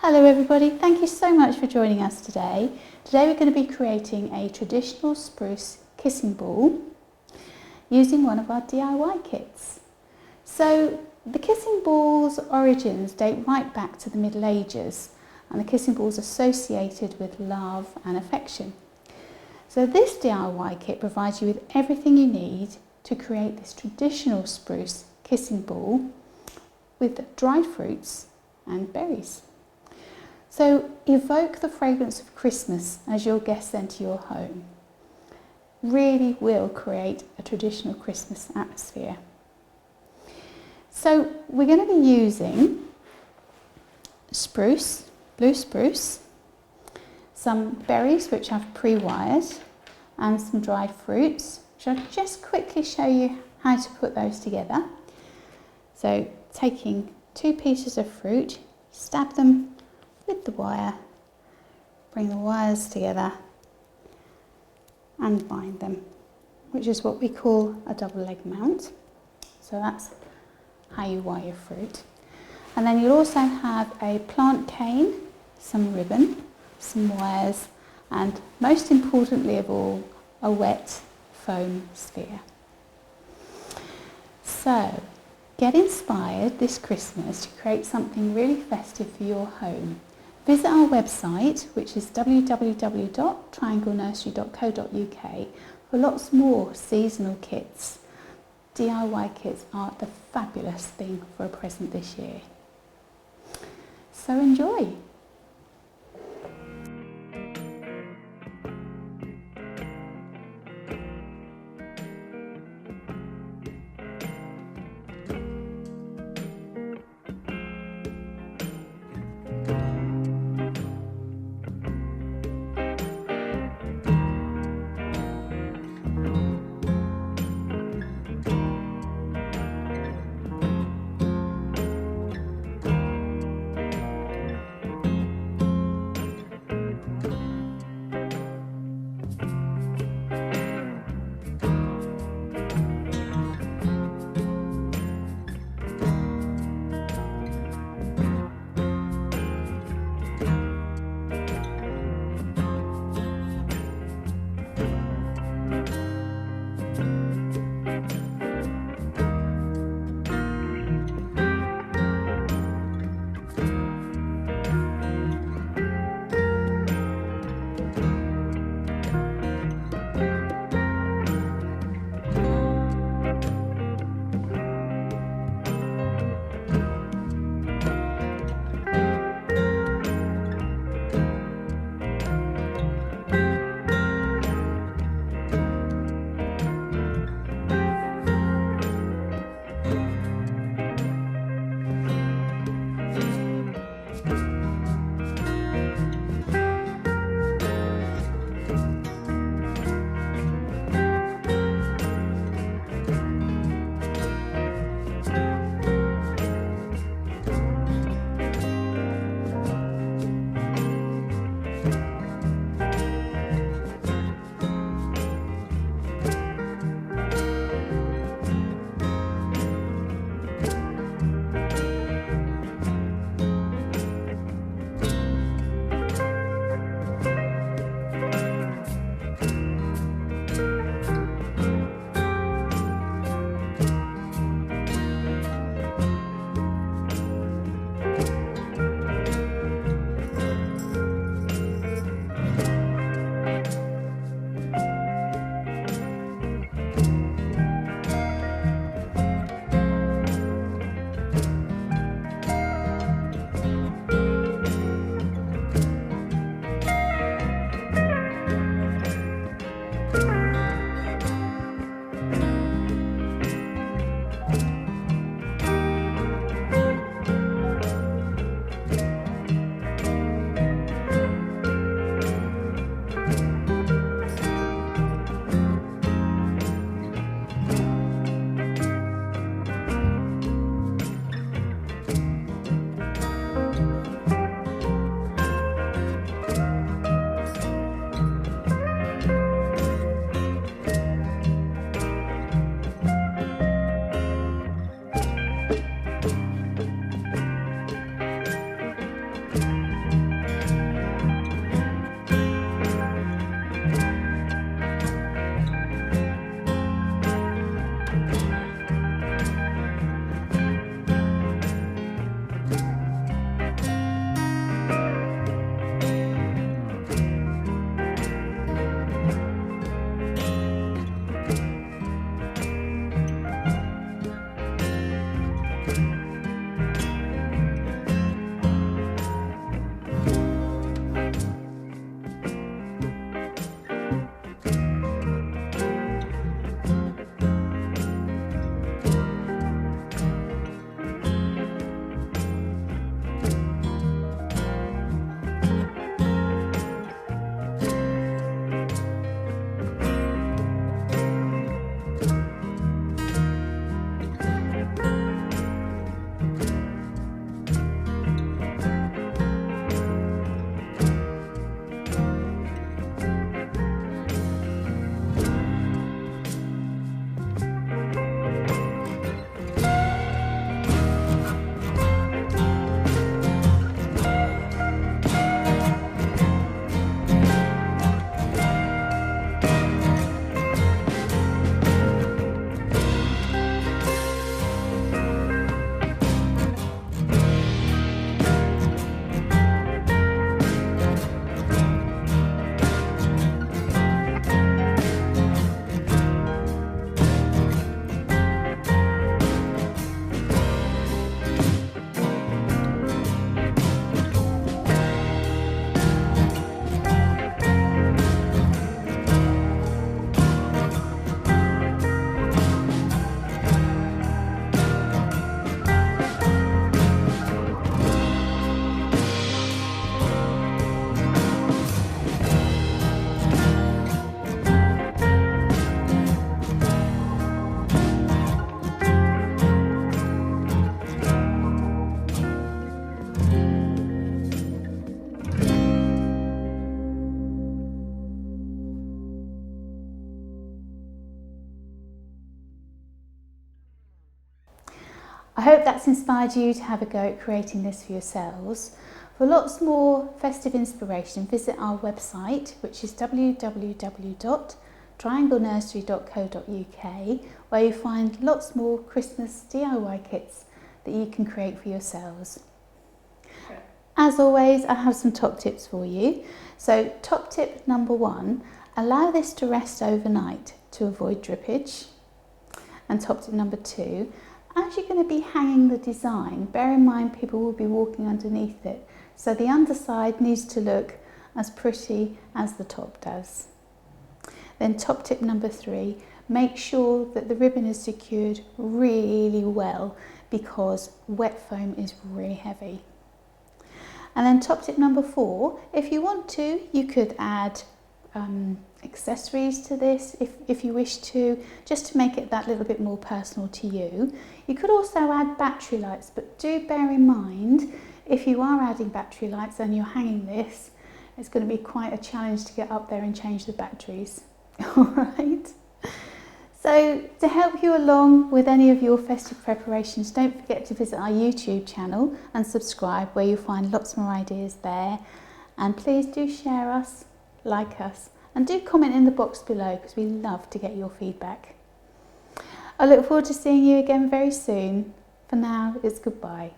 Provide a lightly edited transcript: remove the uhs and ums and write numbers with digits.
Hello everybody, thank you so much for joining us today. Today we're going to be creating a traditional spruce kissing ball using one of our DIY kits. So the kissing ball's origins date right back to the Middle Ages, and the kissing ball is associated with love and affection. So this DIY kit provides you with everything you need to create this traditional spruce kissing ball with dried fruits and berries. So evoke the fragrance of Christmas as your guests enter your home. Really will create a traditional Christmas atmosphere. So we're going to be using spruce, blue spruce, some berries which I've pre-wired, and some dried fruits, which I'll just quickly show you how to put those together. So taking 2 pieces of fruit, stab them with the wire, bring the wires together and bind them, which is what we call a double leg mount. So that's how you wire your fruit. And then you'll also have a plant cane, some ribbon, some wires, and most importantly of all, a wet foam sphere. So get inspired this Christmas to create something really festive for your home. Visit our website, which is www.trianglenursery.co.uk, for lots more seasonal kits. DIY kits are the fabulous thing for a present this year. So enjoy! inspired you to have a go at creating this for yourselves. For lots more festive inspiration, visit our website, which is www.trianglenursery.co.uk, where you find lots more Christmas DIY kits that you can create for yourselves. As always, I have some top tips for you. So top tip number 1, allow this to rest overnight to avoid drippage. And top tip number 2, as you're going to be hanging the design, bear in mind people will be walking underneath it, so the underside needs to look as pretty as the top does. Then top tip number 3, make sure that the ribbon is secured really well, because wet foam is really heavy. And then top tip number 4, if you want to, you could add accessories to this if you wish to, just to make it that little bit more personal to you. You could also add battery lights, but do bear in mind, if you are adding battery lights and you're hanging this, it's going to be quite a challenge to get up there and change the batteries. Alright? So to help you along with any of your festive preparations, don't forget to visit our YouTube channel and subscribe, where you'll find lots more ideas there. And please do share us, like us, and do comment in the box below, because we love to get your feedback. I look forward to seeing you again very soon. For now, it's goodbye.